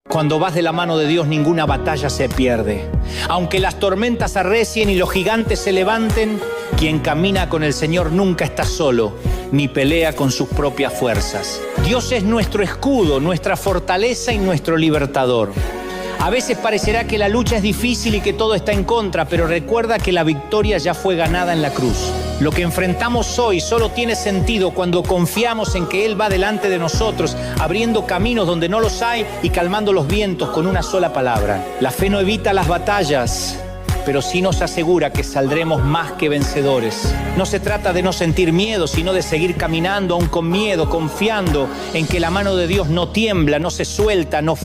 Cuando vas de la mano de Dios, ninguna batalla se pierde. Aunque las tormentas arrecien y los gigantes se levanten, quien camina con el Señor nunca está solo, ni pelea con sus propias fuerzas. Dios es nuestro escudo, nuestra fortaleza y nuestro libertador. A veces parecerá que la lucha es difícil y que todo está en contra, pero recuerda que la victoria ya fue ganada en la cruz. Lo que enfrentamos hoy solo tiene sentido cuando confiamos en que Él va delante de nosotros, abriendo caminos donde no los hay y calmando los vientos con una sola palabra. La fe no evita las batallas, pero sí nos asegura que saldremos más que vencedores. No se trata de no sentir miedo, sino de seguir caminando aún con miedo, confiando en que la mano de Dios no tiembla, no se suelta, no